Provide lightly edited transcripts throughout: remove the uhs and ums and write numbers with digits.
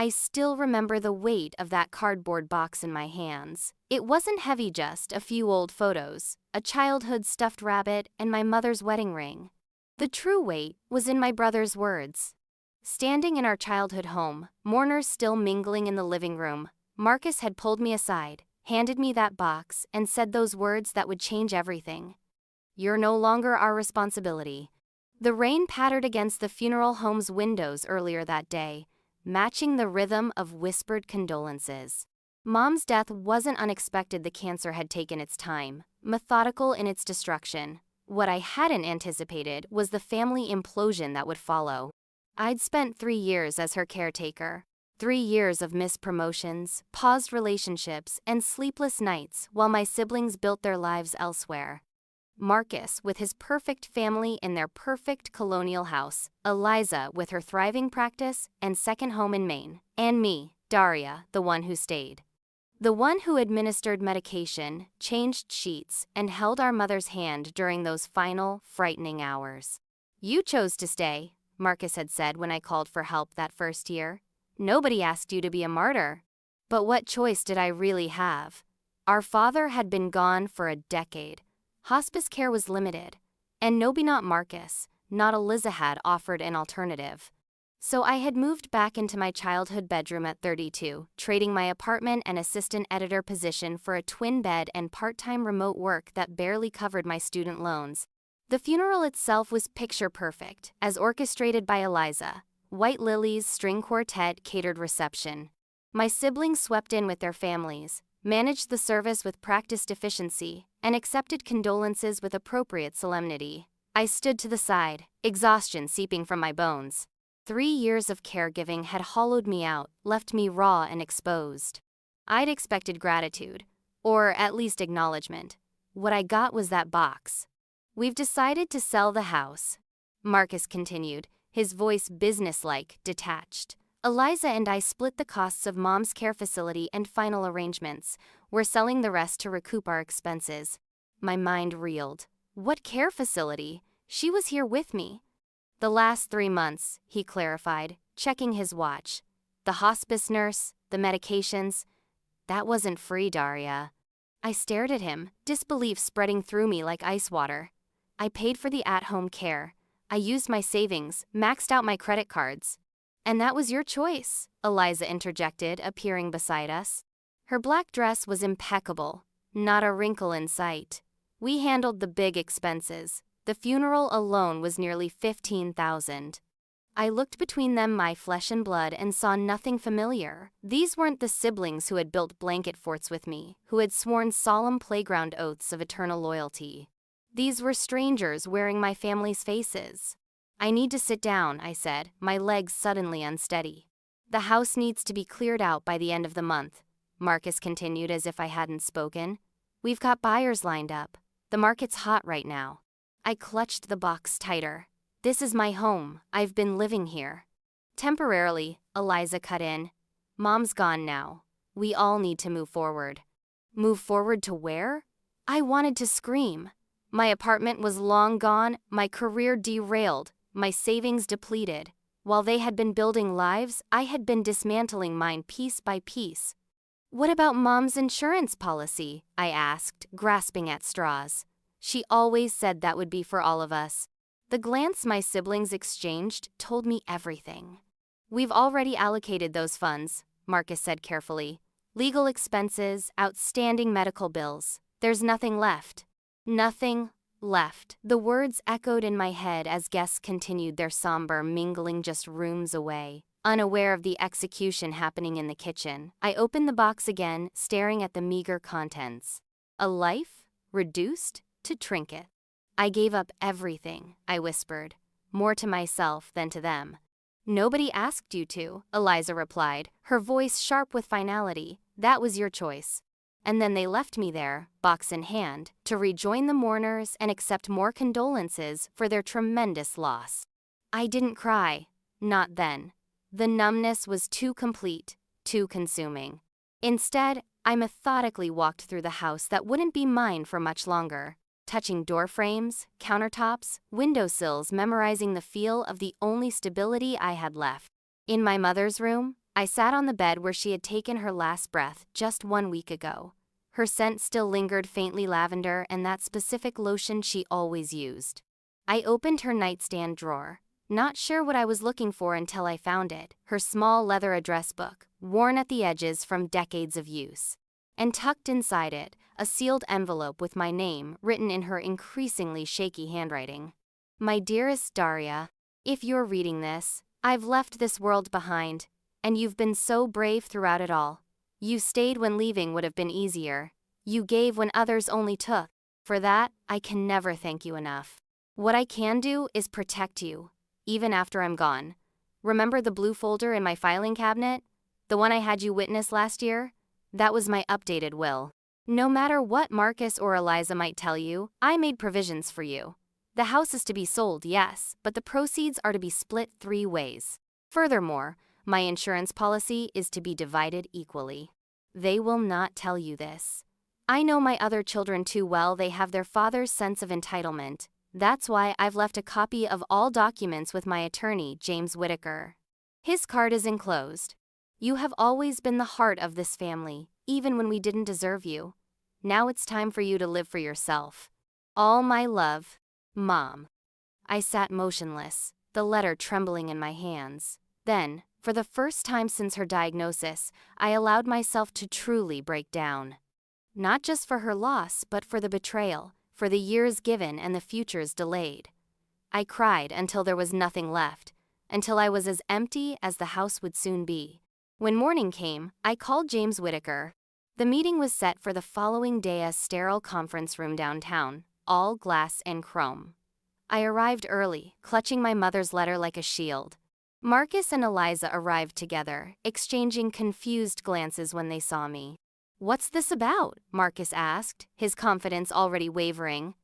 I still remember the weight of that cardboard box in my hands. It wasn't heavy, just a few old photos, a childhood stuffed rabbit, and my mother's wedding ring. The true weight was in my brother's words. Standing in our childhood home, mourners still mingling in the living room, Marcus had pulled me aside, handed me that box, and said those words that would change everything. "You're no longer our responsibility." The rain pattered against the funeral home's windows earlier that day, matching the rhythm of whispered condolences. Mom's death wasn't unexpected. The cancer had taken its time, methodical in its destruction. What I hadn't anticipated was the family implosion that would follow. I'd spent 3 years as her caretaker. 3 years of missed promotions, paused relationships, and sleepless nights while my siblings built their lives elsewhere. Marcus with his perfect family in their perfect colonial house, Eliza with her thriving practice and second home in Maine, and me, Daria, the one who stayed. The one who administered medication, changed sheets, and held our mother's hand during those final, frightening hours. "You chose to stay," Marcus had said when I called for help that first year. "Nobody asked you to be a martyr." But what choice did I really have? Our father had been gone for a decade. Hospice care was limited, and not Marcus, not Eliza had offered an alternative. So I had moved back into my childhood bedroom at 32, trading my apartment and assistant editor position for a twin bed and part-time remote work that barely covered my student loans. The funeral itself was picture perfect, as orchestrated by Eliza. White lilies, string quartet, catered reception. My siblings swept in with their families, managed the service with practiced efficiency, and accepted condolences with appropriate solemnity. I stood to the side, exhaustion seeping from my bones. 3 years of caregiving had hollowed me out, left me raw and exposed. I'd expected gratitude, or at least acknowledgement. What I got was that box. "We've decided to sell the house," Marcus continued, his voice businesslike, detached. "Eliza and I split the costs of Mom's care facility and final arrangements. We're selling the rest to recoup our expenses." My mind reeled. What care facility? She was here with me. "The last 3 months," he clarified, checking his watch. "The hospice nurse, the medications. That wasn't free, Daria." I stared at him, disbelief spreading through me like ice water. "I paid for the at-home care. I used my savings, maxed out my credit cards." "And that was your choice," Eliza interjected, appearing beside us. Her black dress was impeccable, not a wrinkle in sight. "We handled the big expenses. The funeral alone was nearly $15,000. I looked between them, my flesh and blood, and saw nothing familiar. These weren't the siblings who had built blanket forts with me, who had sworn solemn playground oaths of eternal loyalty. These were strangers wearing my family's faces. "I need to sit down," I said, my legs suddenly unsteady. "The house needs to be cleared out by the end of the month," Marcus continued as if I hadn't spoken. "We've got buyers lined up. The market's hot right now." I clutched the box tighter. "This is my home. I've been living here." "Temporarily," Eliza cut in. "Mom's gone now. We all need to move forward." Move forward to where? I wanted to scream. My apartment was long gone, my career derailed, my savings depleted. While they had been building lives, I had been dismantling mine piece by piece. "What about Mom's insurance policy?" I asked, grasping at straws. "She always said that would be for all of us." The glance my siblings exchanged told me everything. "We've already allocated those funds," Marcus said carefully. "Legal expenses, outstanding medical bills. There's nothing left." Nothing left. The words echoed in my head as guests continued their somber mingling just rooms away. Unaware of the execution happening in the kitchen, I opened the box again, staring at the meager contents. A life reduced to trinket. "I gave up everything," I whispered, more to myself than to them. "Nobody asked you to," Eliza replied, her voice sharp with finality. "That was your choice." And then they left me there, box in hand, to rejoin the mourners and accept more condolences for their tremendous loss. I didn't cry. Not then. The numbness was too complete, too consuming. Instead, I methodically walked through the house that wouldn't be mine for much longer, touching door frames, countertops, windowsills, memorizing the feel of the only stability I had left. In my mother's room, I sat on the bed where she had taken her last breath just 1 week ago. Her scent still lingered, faintly lavender, and that specific lotion she always used. I opened her nightstand drawer, not sure what I was looking for until I found it, her small leather address book, worn at the edges from decades of use. And tucked inside it, a sealed envelope with my name written in her increasingly shaky handwriting. My dearest Daria, if you're reading this, I've left this world behind, and you've been so brave throughout it all. You stayed when leaving would have been easier. You gave when others only took. For that, I can never thank you enough. What I can do is protect you, even after I'm gone. Remember the blue folder in my filing cabinet? The one I had you witness last year? That was my updated will. No matter what Marcus or Eliza might tell you, I made provisions for you. The house is to be sold, yes, but the proceeds are to be split 3 ways. Furthermore, my insurance policy is to be divided equally. They will not tell you this. I know my other children too well. They have their father's sense of entitlement. That's why I've left a copy of all documents with my attorney, James Whitaker. His card is enclosed. You have always been the heart of this family, even when we didn't deserve you. Now it's time for you to live for yourself. All my love, Mom. I sat motionless, the letter trembling in my hands. Then, for the first time since her diagnosis, I allowed myself to truly break down. Not just for her loss, but for the betrayal, for the years given and the futures delayed. I cried until there was nothing left, until I was as empty as the house would soon be. When morning came, I called James Whitaker. The meeting was set for the following day, a sterile conference room downtown, all glass and chrome. I arrived early, clutching my mother's letter like a shield. Marcus and Eliza arrived together, exchanging confused glances when they saw me. "What's this about?" Marcus asked, his confidence already wavering.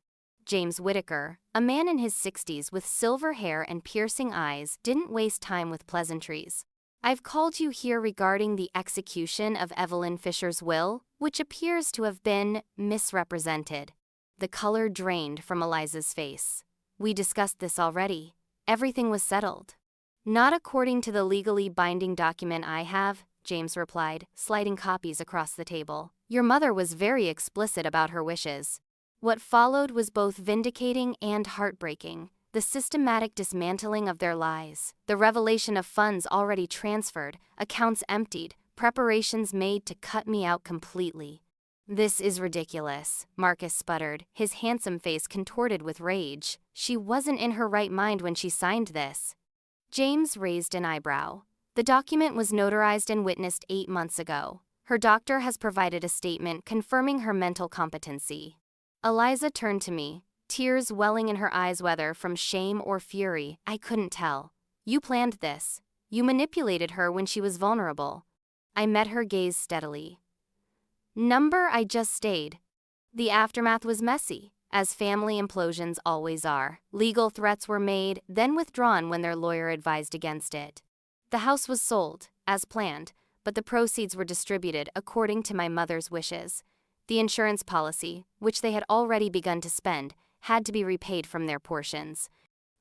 James Whitaker, a man in his 60s with silver hair and piercing eyes, didn't waste time with pleasantries. "I've called you here regarding the execution of Evelyn Fisher's will, which appears to have been misrepresented." The color drained from Eliza's face. "We discussed this already. Everything was settled." "Not according to the legally binding document I have," James replied, sliding copies across the table. "Your mother was very explicit about her wishes." What followed was both vindicating and heartbreaking. The systematic dismantling of their lies, the revelation of funds already transferred, accounts emptied, preparations made to cut me out completely. "This is ridiculous," Marcus sputtered, his handsome face contorted with rage. "She wasn't in her right mind when she signed this." James raised an eyebrow. "The document was notarized and witnessed 8 months ago. Her doctor has provided a statement confirming her mental competency." Eliza turned to me, tears welling in her eyes, whether from shame or fury, I couldn't tell. "You planned this. You manipulated her when she was vulnerable." I met her gaze steadily. "Number, I just stayed. The aftermath was messy, as family implosions always are. Legal threats were made, then withdrawn when their lawyer advised against it. The house was sold, as planned, but the proceeds were distributed according to my mother's wishes. The insurance policy, which they had already begun to spend, had to be repaid from their portions.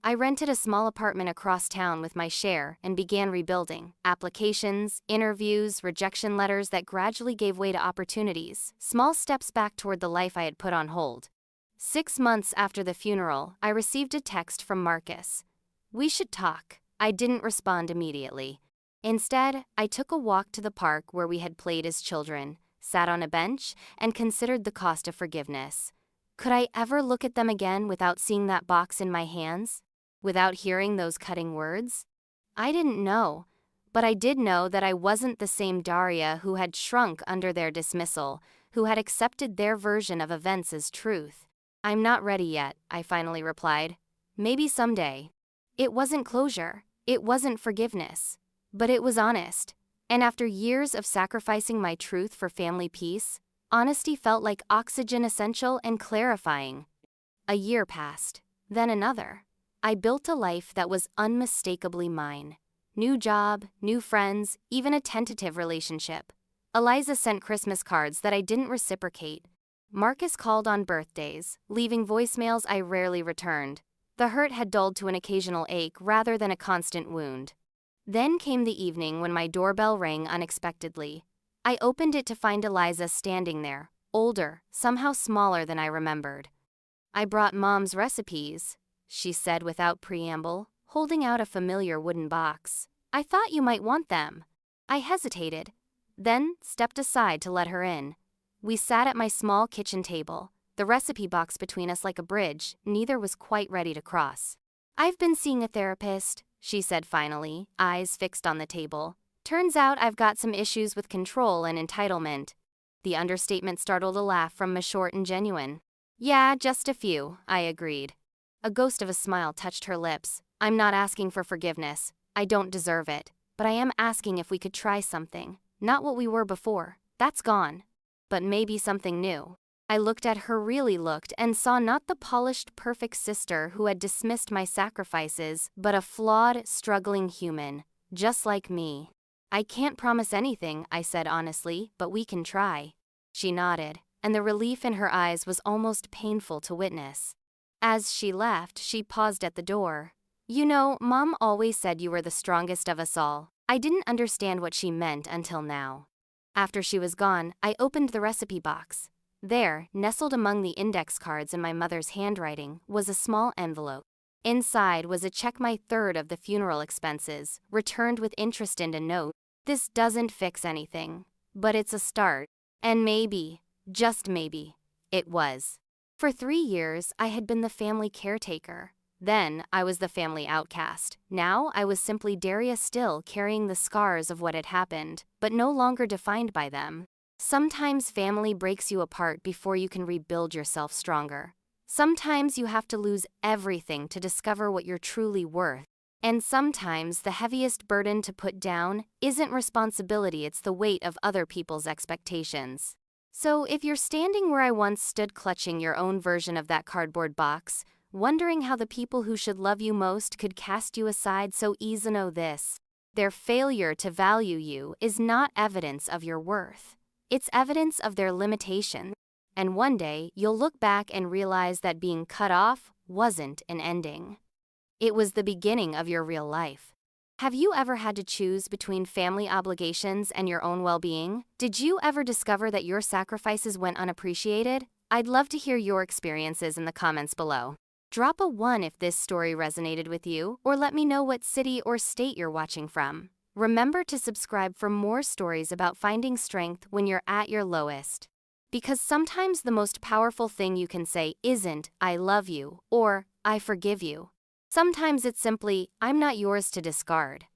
I rented a small apartment across town with my share and began rebuilding. Applications, interviews, rejection letters that gradually gave way to opportunities, small steps back toward the life I had put on hold. 6 months after the funeral, I received a text from Marcus. "We should talk." I didn't respond immediately. Instead, I took a walk to the park where we had played as children, sat on a bench, and considered the cost of forgiveness. Could I ever look at them again without seeing that box in my hands? Without hearing those cutting words? I didn't know, but I did know that I wasn't the same Daria who had shrunk under their dismissal, who had accepted their version of events as truth. "I'm not ready yet," I finally replied. "Maybe someday." It wasn't closure, it wasn't forgiveness, but it was honest. And after years of sacrificing my truth for family peace, honesty felt like oxygen, essential and clarifying. A year passed, then another. I built a life that was unmistakably mine. New job, new friends, even a tentative relationship. Eliza sent Christmas cards that I didn't reciprocate. Marcus called on birthdays, leaving voicemails I rarely returned. The hurt had dulled to an occasional ache rather than a constant wound. Then came the evening when my doorbell rang unexpectedly. I opened it to find Eliza standing there, older, somehow smaller than I remembered. "I brought Mom's recipes," she said without preamble, holding out a familiar wooden box. "I thought you might want them." I hesitated, then stepped aside to let her in. We sat at my small kitchen table, the recipe box between us like a bridge neither was quite ready to cross. "I've been seeing a therapist," she said finally, eyes fixed on the table. "Turns out I've got some issues with control and entitlement." The understatement startled a laugh from Miss Short and Genuine. "Yeah, just a few," I agreed. A ghost of a smile touched her lips. "I'm not asking for forgiveness. I don't deserve it. But I am asking if we could try something. Not what we were before. That's gone. But maybe something new." I looked at her, really looked, and saw not the polished, perfect sister who had dismissed my sacrifices, but a flawed, struggling human, just like me. "I can't promise anything," I said honestly, "but we can try." She nodded, and the relief in her eyes was almost painful to witness. As she left, she paused at the door. "You know, Mom always said you were the strongest of us all." I didn't understand what she meant until now. After she was gone, I opened the recipe box. There, nestled among the index cards in my mother's handwriting, was a small envelope. Inside was a check, my third of the funeral expenses, returned with interest and a note. "This doesn't fix anything, but it's a start." And maybe, just maybe, it was. For 3 years, I had been the family caretaker. Then, I was the family outcast. Now, I was simply Daria, still carrying the scars of what had happened, but no longer defined by them. Sometimes family breaks you apart before you can rebuild yourself stronger. Sometimes you have to lose everything to discover what you're truly worth. And sometimes the heaviest burden to put down isn't responsibility, it's the weight of other people's expectations. So if you're standing where I once stood, clutching your own version of that cardboard box, wondering how the people who should love you most could cast you aside so easily, know this: their failure to value you is not evidence of your worth. It's evidence of their limitation. And one day, you'll look back and realize that being cut off wasn't an ending. It was the beginning of your real life. Have you ever had to choose between family obligations and your own well-being? Did you ever discover that your sacrifices went unappreciated? I'd love to hear your experiences in the comments below. Drop a 1 if this story resonated with you, or let me know what city or state you're watching from. Remember to subscribe for more stories about finding strength when you're at your lowest. Because sometimes the most powerful thing you can say isn't, "I love you," or "I forgive you." Sometimes it's simply, "I'm not yours to discard."